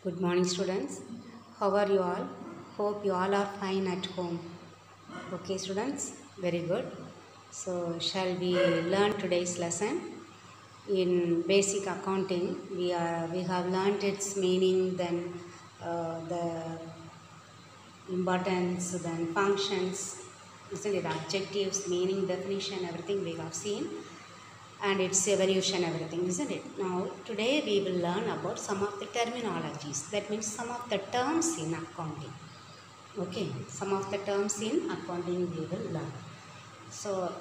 Good morning, students. How are you all? Hope you all are fine at home. Okay, students, very good. So, shall we learn today's lesson? In basic accounting, we have learned its meaning, then the importance, then functions, isn't it? Objectives, meaning, definition, everything we have seen, and its evolution, everything, isn't it? Now, today we will learn about some of the terminologies. That means some of the terms in accounting. Okay, some of the terms in accounting we will learn. So,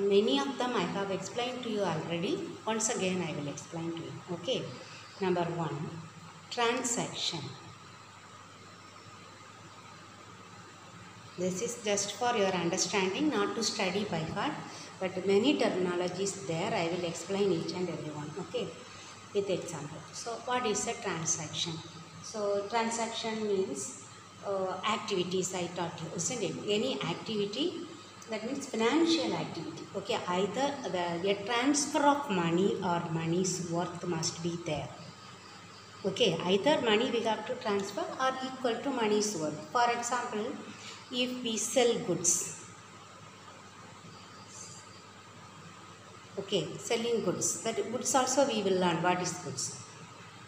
many of them I have explained to you already. Once again, I will explain to you. Okay, number one, transaction. This is just for your understanding, not to study by heart, but many terminologies there. I will explain each and every one. Okay, with example. So, what is a transaction? So, transaction means activities I taught you, isn't it? Any activity, that means financial activity. Okay, either a transfer of money or money's worth must be there. Okay, either money we have to transfer or equal to money's worth. For example, if we sell goods, okay, selling goods, that goods also we will learn what is goods.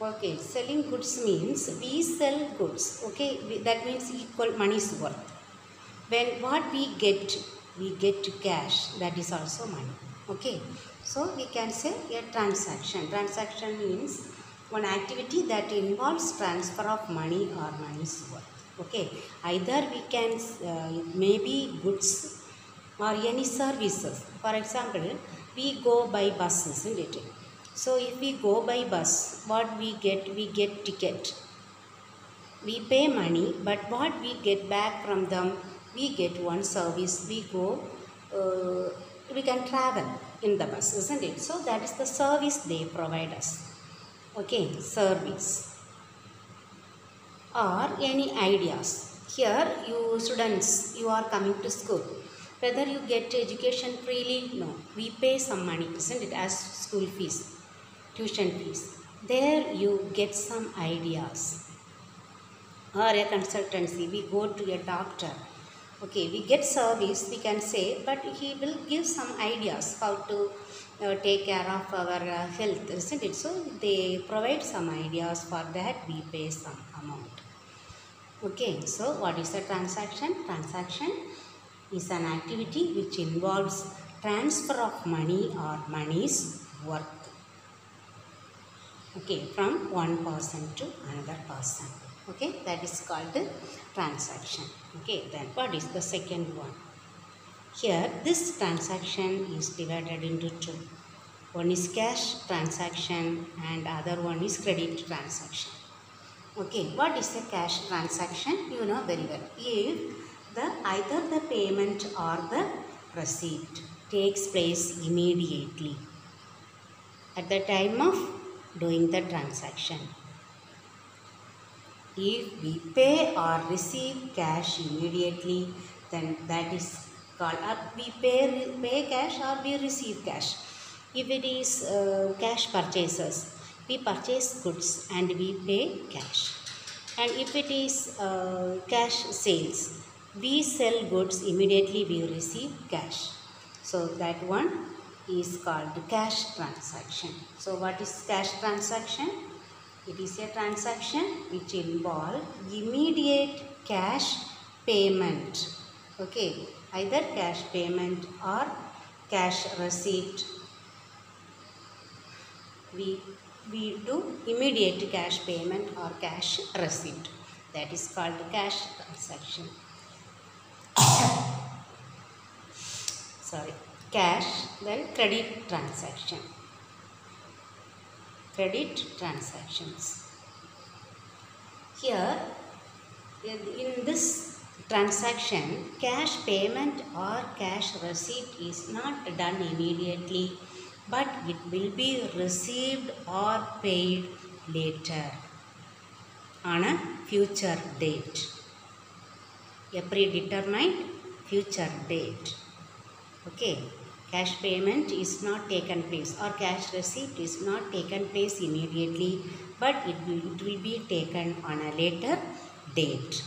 Okay, selling goods means we sell goods, okay, that means equal money's worth. When what we get cash, that is also money. Okay, so we can say a transaction. Transaction means one activity that involves transfer of money or money's worth. Okay, either we can maybe goods or any services. For example, we go by bus, isn't it? So if we go by bus, what we get ticket. We pay money, but what we get back from them, we get one service. We go, we can travel in the bus, isn't it? So that is the service they provide us. Okay, service. Or any ideas. Here, you students, you are coming to school. Whether you get education freely, no. We pay some money, isn't it, as school fees, tuition fees. There you get some ideas. Or a consultancy, we go to a doctor. Okay, we get service, we can say, but he will give some ideas how to take care of our health, isn't it? So they provide some ideas, for that we pay some amount. Okay, so what is a transaction? Transaction is an activity which involves transfer of money or money's worth. Okay, from one person to another person. Okay, that is called the transaction. Okay, then what is the second one? Here, this transaction is divided into two. One is cash transaction and other one is credit transaction. Okay, what is a cash transaction? You know very well. If either the payment or the receipt takes place immediately at the time of doing the transaction. If we pay or receive cash immediately, then that is called we pay cash or we receive cash. If it is cash purchases, we purchase goods and we pay cash. And if it is cash sales, we sell goods, immediately we receive cash. So that one is called cash transaction. So what is cash transaction? It is a transaction which involves immediate cash payment. Okay, either cash payment or cash receipt. We do immediate cash payment or cash receipt. That is called cash transaction. Sorry, cash, then credit transaction. Credit transactions. Here, in this transaction, cash payment or cash receipt is not done immediately, but it will be received or paid later on a future date, a predetermined future date. Okay, Cash payment is not taken place or cash receipt is not taken place immediately, but it will be taken on a later date.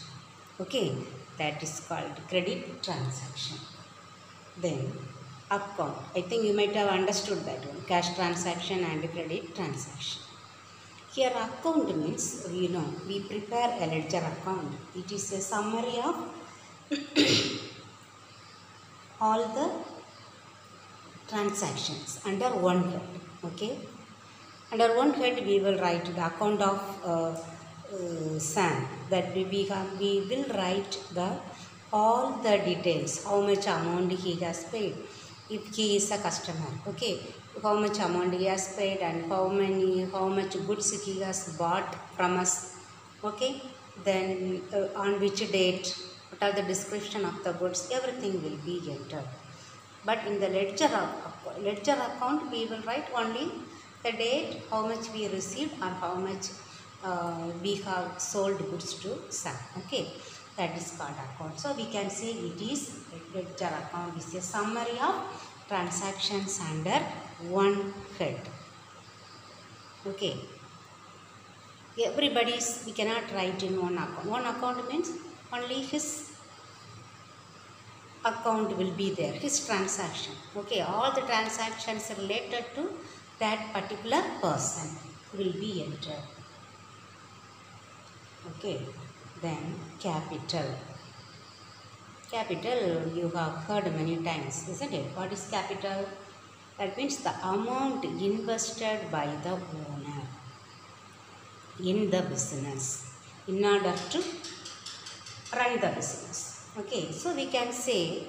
Okay, that is called credit transaction. Then account. I think you might have understood that one. Cash transaction and credit transaction. Here account means, we prepare a ledger account. It is a summary of all the transactions under one head. Okay, under one head we will write the account of Sam. That we will write all the details, how much amount he has paid if he is a customer. Okay, how much amount he has paid and how much goods he has bought from us. Okay, then on which date, what are the description of the goods, everything will be entered. But in the ledger account, we will write only the date, how much we received or how much we have sold goods to Sam. Okay, that is called account. So we can say it is ledger account is a summary of transactions under one head. Okay, we cannot write in one account. One account means only his account will be there, his transaction. Okay, all the transactions related to that particular person will be entered. Okay, then capital. Capital you have heard many times, isn't it? What is capital? That means the amount invested by the owner in the business in order to run the business. Okay, so we can say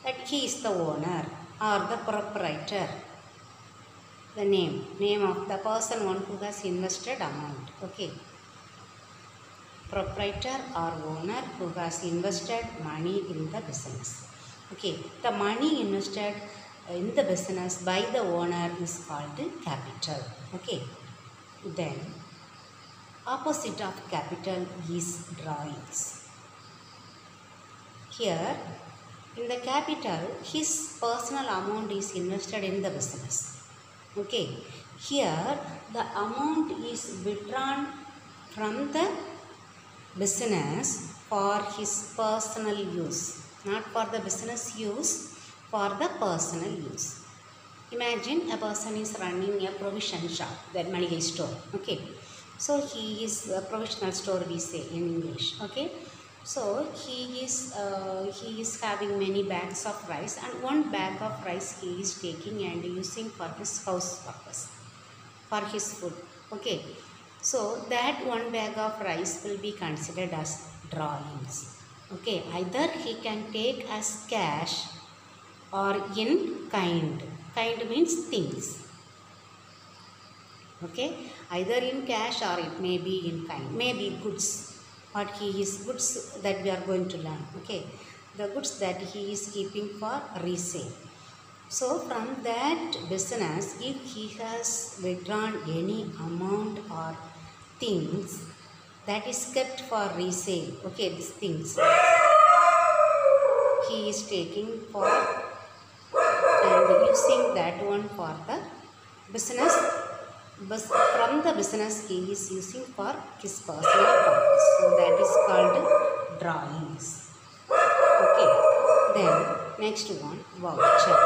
that he is the owner or the proprietor. The name of the person one who has invested amount. Okay, proprietor or owner who has invested money in the business. Okay, the money invested in the business by the owner is called capital. Okay, then opposite of capital is drawings. Here, in the capital, his personal amount is invested in the business. Okay, here the amount is withdrawn from the business for his personal use, not for the business use, for the personal use. Imagine a person is running a provision shop, that Maligai store. Okay, so he is a provisional store, we say in English. Okay, so he is having many bags of rice, and one bag of rice he is taking and using for his house purpose, for his food. Okay, so that one bag of rice will be considered as drawings. Okay, either he can take as cash or in kind. Kind means things. Okay, either in cash or it may be in kind, maybe goods. What he is, goods that we are going to learn. Okay, the goods that he is keeping for resale. So from that business, if he has withdrawn any amount or things that is kept for resale, okay, these things he is taking for and using that one for the business. From the business he is using for his personal purpose. So that is called drawings. Okay, then next one, voucher.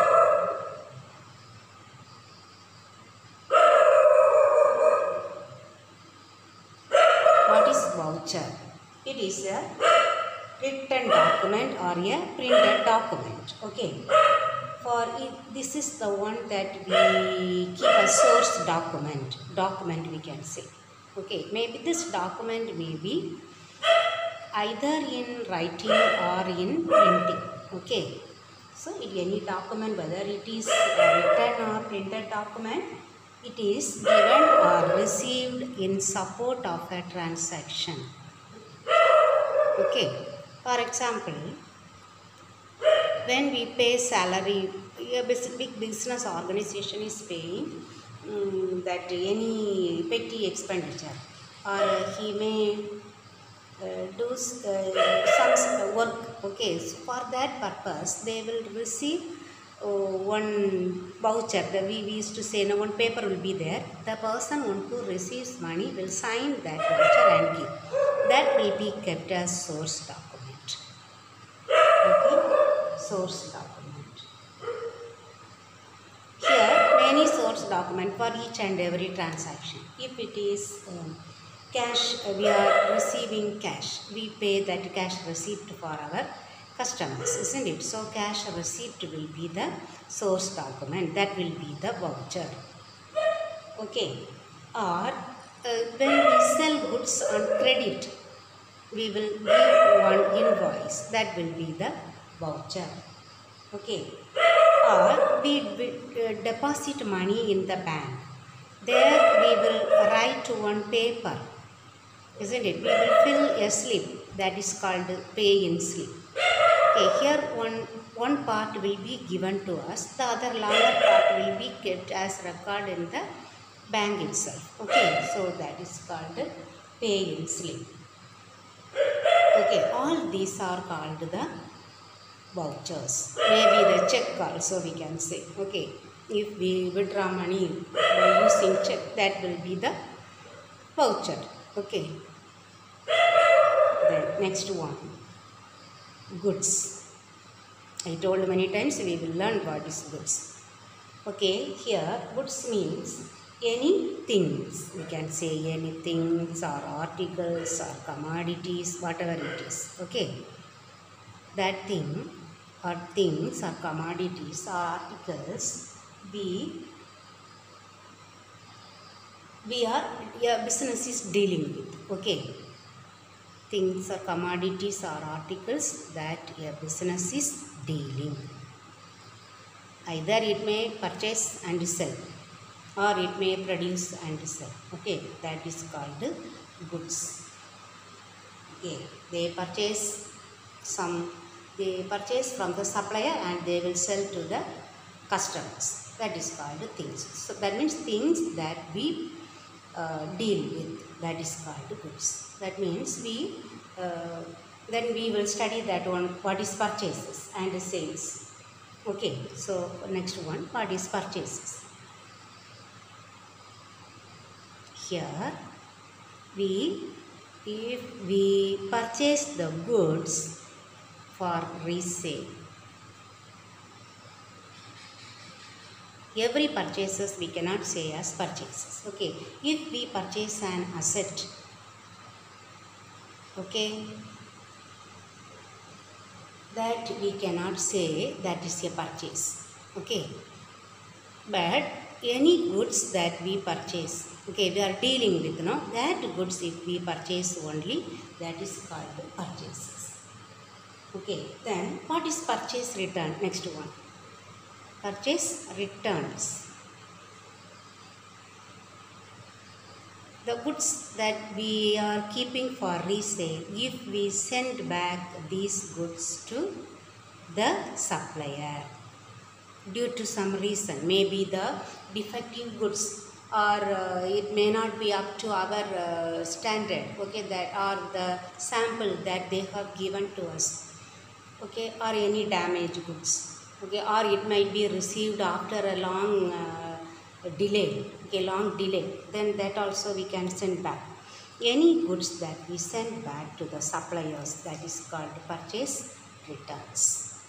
What is voucher? It is a written document or a printed document. Okay, for it, this is the one that we keep a source document we can say. Okay, maybe this document may be either in writing or in printing. Okay, so any document, whether it is a written or printed document, it is given or received in support of a transaction. Okay, for example, when we pay salary, a big business organization is paying that any petty expenditure, or he may do some work. Okay, so for that purpose they will receive one voucher, we used to say, no, one paper will be there. The person who receives money will sign that voucher and give. That will be kept as source document. Okay, source document. Here, many source document for each and every transaction. If it is cash, we are receiving cash. We pay that cash receipt for our customers, isn't it? So, cash receipt will be the source document. That will be the voucher. Okay. Or when we sell goods on credit, we will give one invoice. That will be the voucher. Okay. Or we deposit money in the bank. There we will write one paper, isn't it? We will fill a slip, that is called pay-in slip. Okay, here one part will be given to us, the other longer part will be kept as record in the bank itself. Okay, so that is called pay-in slip. Okay, all these are called the vouchers. Maybe the check also we can say. Okay, if we withdraw money by using check, that will be the voucher. Okay. Then next one, goods. I told many times we will learn what is goods. Okay, here goods means any things. We can say any things or articles or commodities, whatever it is. Okay, that thing or things or commodities or articles your business is dealing with. Okay, things or commodities or articles that your business is dealing. Either it may purchase and sell, or it may produce and sell. Okay, that is called goods. Okay, they purchase from the supplier and they will sell to the customers. That is called things. So that means things that we deal with. That is called goods. That means then we will study that one, what is purchases and sales. Okay, so next one, what is purchases? Here if we purchase the goods for resale, every purchases we cannot say as purchases. Okay, if we purchase an asset, okay, that we cannot say that is a purchase. Okay, but any goods that we purchase, okay, we are dealing with, no, that goods if we purchase only, that is called purchases. Okay, then what is purchase return? Next one, purchase returns. The goods that we are keeping for resale, if we send back these goods to the supplier due to some reason, maybe the defective goods, or it may not be up to our standard, okay, that or the sample that they have given to us, okay, or any damaged goods, okay, or it might be received after a long delay, okay, long delay, then that also we can send back. Any goods that we send back to the suppliers, that is called purchase returns.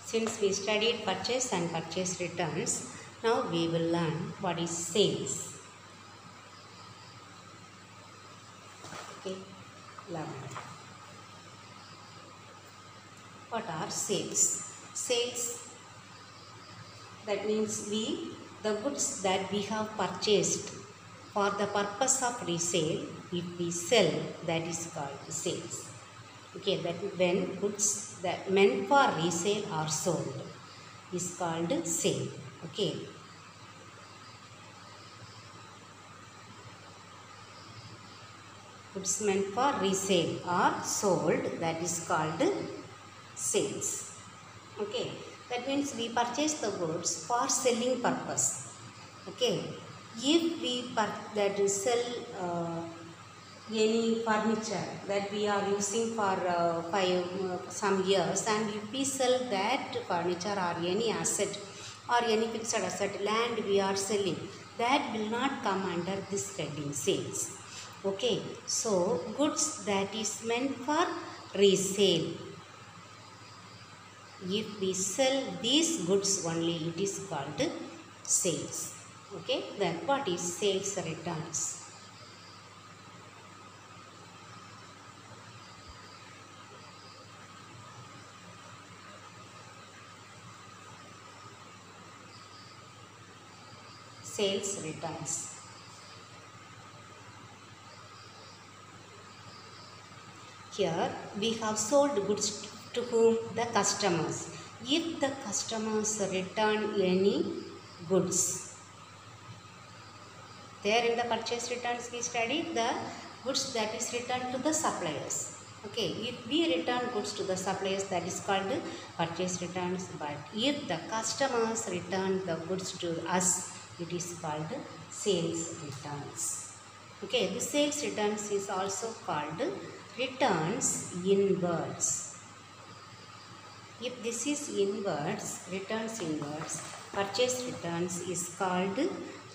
Since we studied purchase and purchase returns, now we will learn what is sales. Okay, learn. What are sales? Sales, that means the goods that we have purchased for the purpose of resale, if we sell, that is called sales. Okay, that when goods that meant for resale are sold is called sale. Okay. Goods meant for resale are sold, that is called sales. Okay, that means we purchase the goods for selling purpose. Okay, if we sell any furniture that we are using for some years, and if we sell that furniture or any asset or any fixed asset, land we are selling, that will not come under this heading, sales. Okay, so goods that is meant for resale. If we sell these goods only, it is called sales. Okay, then what is sales returns? Sales returns. Here we have sold goods to whom? The customers. If the customers return any goods, there in the purchase returns we studied the goods that is returned to the suppliers. Okay, if we return goods to the suppliers, that is called purchase returns, but if the customers return the goods to us, it is called sales returns. Okay, the sales returns is also called returns inwards. If this is inwards, returns inwards, purchase returns is called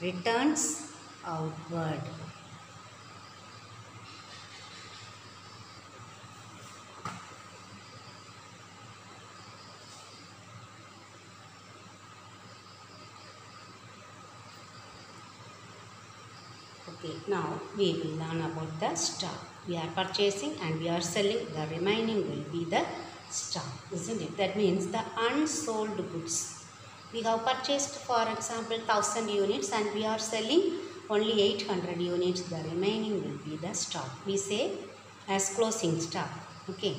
returns outward. Okay, now we will learn about the stock. We are purchasing and we are selling, the remaining will be the stock, isn't it? That means the unsold goods. We have purchased, for example, 1000 units and we are selling only 800 units, the remaining will be the stock. We say as closing stock. Okay,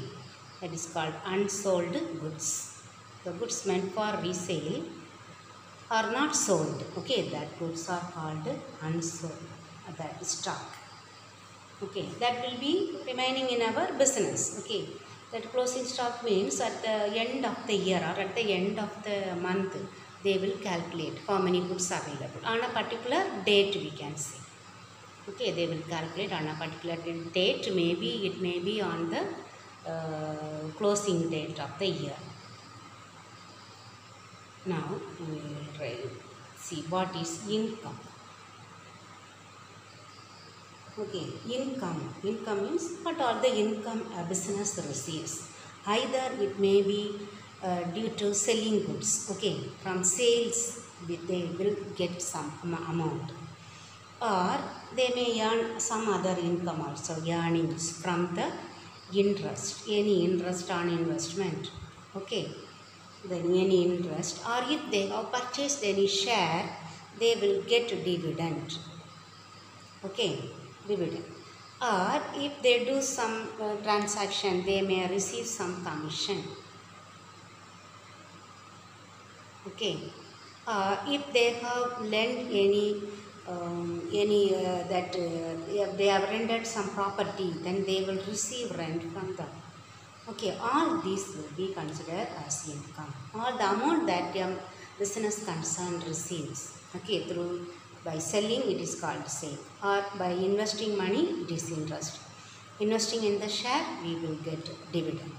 that is called unsold goods. The goods meant for resale are not sold. Okay, that goods are called unsold. That is stock. Okay, that will be remaining in our business. Okay, that closing stock means at the end of the year or at the end of the month, they will calculate how many goods are available on a particular date, we can say. Okay, they will calculate on a particular date. Maybe it may be on the closing date of the year. Now we will see what is income. Okay, income. Income means what are the income a business receives. Either it may be due to selling goods. Okay, from sales they will get some amount, or they may earn some other income also, earnings from the interest, any interest on investment. Okay, then any interest, or if they have purchased any share, they will get dividend. Okay, dividend. Or if they do some transaction, they may receive some commission. Okay, if they have lent any if they have rented some property, then they will receive rent from them. Okay, all these will be considered as income. All the amount that business concerned receives. Okay, through by selling it is called sale, or by investing money it is interest. Investing in the share we will get dividend.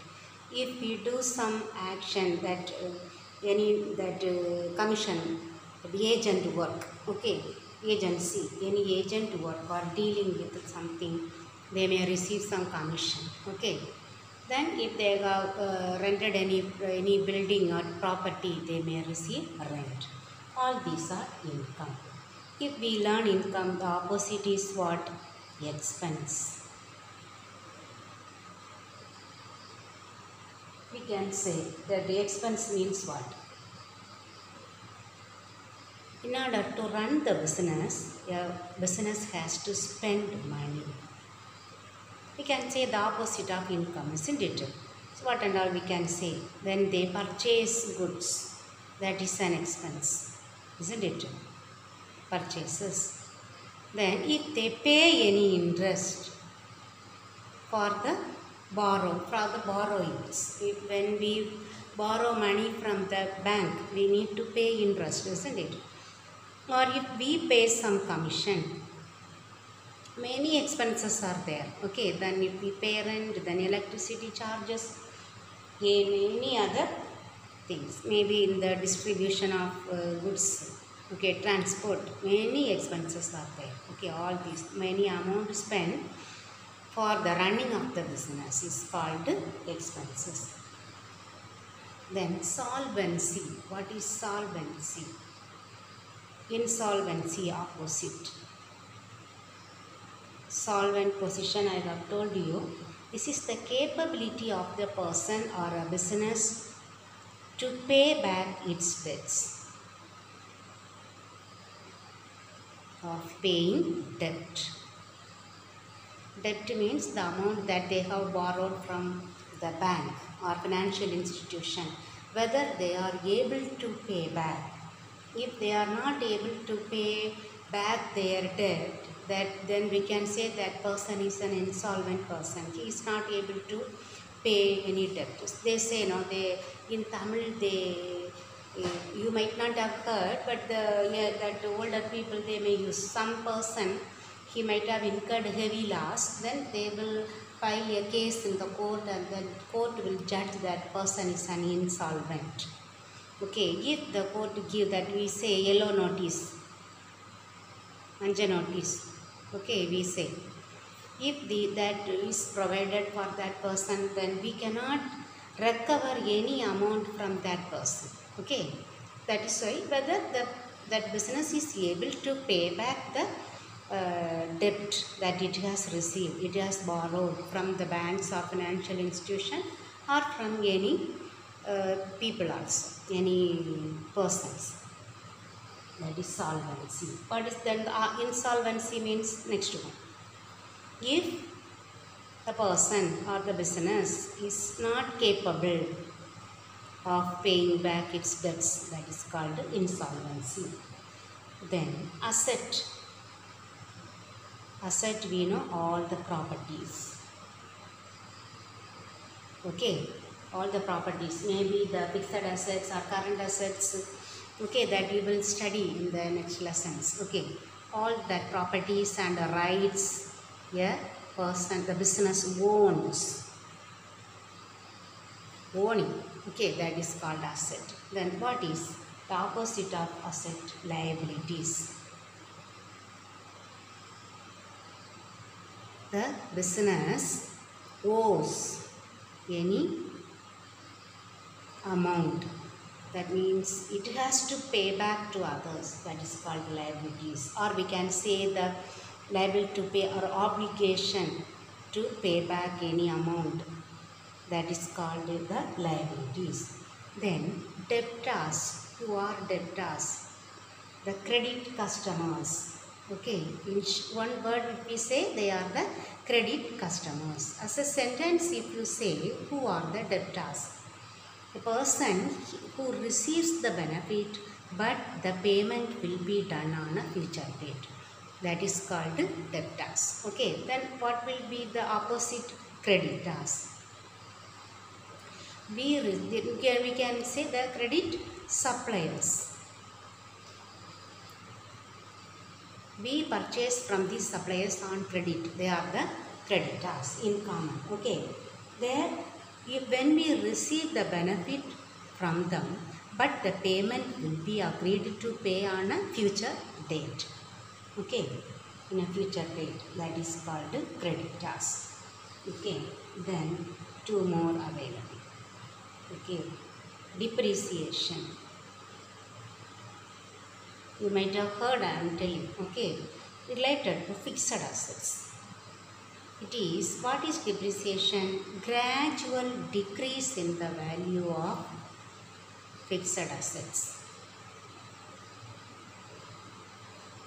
If we do some action that commission, the agent work, okay, agency, any agent work or dealing with something, they may receive some commission. Okay, then if they have rented any building or property, they may receive rent. All these are income. If we learn income, the opposite is what? Expense. We can say that the expense means what? In order to run the business, a business has to spend money. We can say the opposite of income, isn't it? So what and all we can say? When they purchase goods, that is an expense, isn't it? Purchases. Then if they pay any interest for the borrowings, when we borrow money from the bank, we need to pay interest, isn't it? Or if we pay some commission, many expenses are there. Okay, then if we pay rent, then electricity charges, any other things, maybe in the distribution of goods, okay, transport, many expenses are there. Okay, all these many amount spent for the running of the business is called expenses. Then solvency. What is solvency? Insolvency opposite. Solvent position I have told you. This is the capability of the person or a business to pay back its debts. Of paying debt. Debt means the amount that they have borrowed from the bank or financial institution, whether they are able to pay back. If they are not able to pay back their debt, then we can say that person is an insolvent person. He is not able to pay any debt. They say, no, they in Tamil, you might not have heard, but that older people, they may use some person, he might have incurred heavy loss, then they will file a case in the court and then court will judge that person is an insolvent. Okay, if the court give that, we say yellow notice, manja notice, okay, we say. If that is provided for that person, then we cannot recover any amount from that person. Okay, that is why whether that business is able to pay back the debt that it has received, it has borrowed from the banks or financial institution or from any people also, any persons. That is solvency. What is then insolvency means? Next one. If the person or the business is not capable of paying back its debts, that is called insolvency. Then asset. Asset, we know all the properties. Okay, all the properties, maybe the fixed assets or current assets, okay, that we will study in the next lessons. Okay, all that properties and the rights, yeah, person, the business owns. Owning, okay, that is called asset. Then what is the opposite of asset? Liabilities. The business owes any amount. That means it has to pay back to others. That is called liabilities. Or we can say the liable to pay or obligation to pay back any amount. That is called the liabilities. Then debtors. Who are debtors? The credit customers. Okay, in one word if we say they are the credit customers. As a sentence if you say who are the debtors? A person who receives the benefit but the payment will be done on a future date. That is called debtors. Okay, then what will be the opposite? Creditors. We can say the credit suppliers. We purchase from these suppliers on credit. They are the creditors in common. Okay. There, when we receive the benefit from them, but the payment will be agreed to pay on a future date. Okay. In a future date. That is called creditors. Okay. Then two more available. Okay. Depreciation. You might have heard, I am telling, okay, related to fixed assets. It is, what is depreciation? Gradual decrease in the value of fixed assets.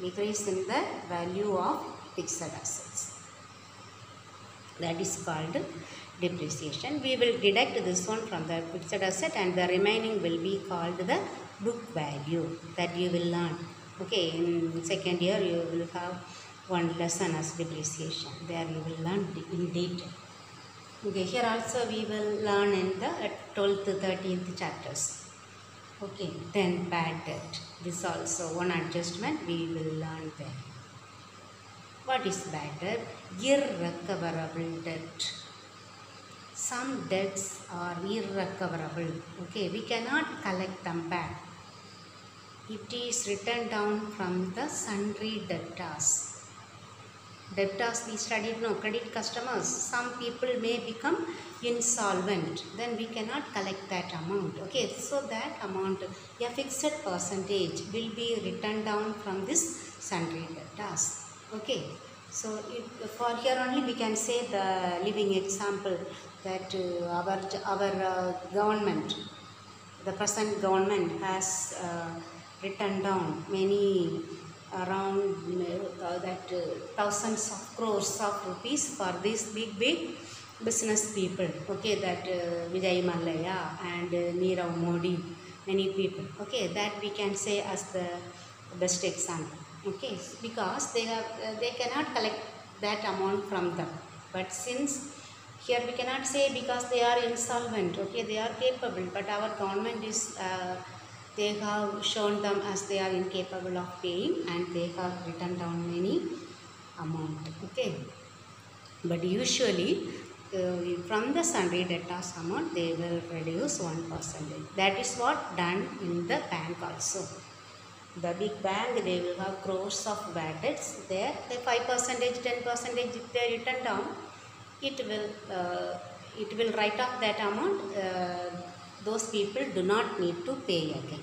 Decrease in the value of fixed assets. That is called depreciation. We will deduct this one from the fixed asset and the remaining will be called the book value that you will learn. Okay, in second year you will have one lesson as depreciation. There you will learn in detail. Okay, here also we will learn in the 12th to 13th chapters. Okay, then bad debt. This also one adjustment we will learn there. What is bad debt? Irrecoverable debt. Some debts are irrecoverable. Okay, we cannot collect them back. It is written down from the sundry debtors. Debtors we studied, no, credit customers. Some people may become insolvent. Then we cannot collect that amount. Okay, so that amount, a fixed percentage will be written down from this sundry debtors. Okay, so for here only we can say the living example that our government, the present government has written down many around thousands of crores of rupees for these big business people. Okay, that Vijay Mallya and Nirav Modi, many people. Okay, that we can say as the best example. Okay, because they cannot collect that amount from them. But since here we cannot say because they are insolvent. Okay, they are capable, but our government is they have shown them as they are incapable of paying, and they have written down many amount. Okay, but usually from the sundry debtors amount they will reduce 1%. That is what done in the bank also. The big bank, they will have crores of bad debts there. The 5%, 10% if they are written down, it will write off that amount. Those people do not need to pay again.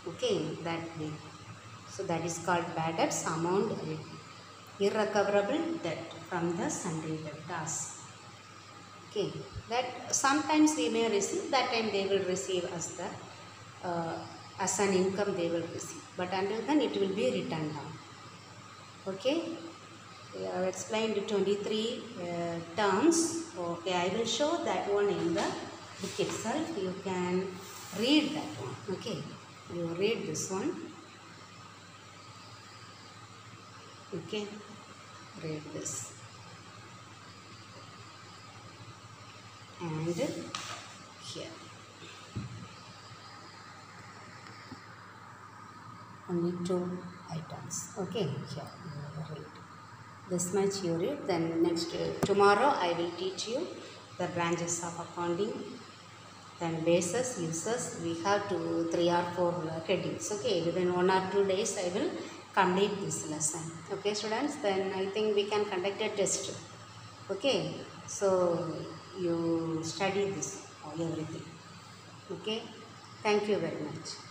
Okay, that way. So that is called bad debts amount, irrecoverable debt from the sundry debtors. Okay, that sometimes we may receive, that time they will receive as the as an income they will receive, but until then it will be written down. Okay, I have explained 23 terms. Okay, I will show that one in the book itself. You can read that one. Okay, you read this one. Okay, read this. And here only 2 items. Okay, here you read. This much you read. Then next tomorrow I will teach you the branches of accounting, then bases, uses. We have 3 or 4 headings. Okay, within 1 or 2 days I will complete this lesson. Okay students, then I think we can conduct a test. Okay, so you study this everything. Okay, thank you very much.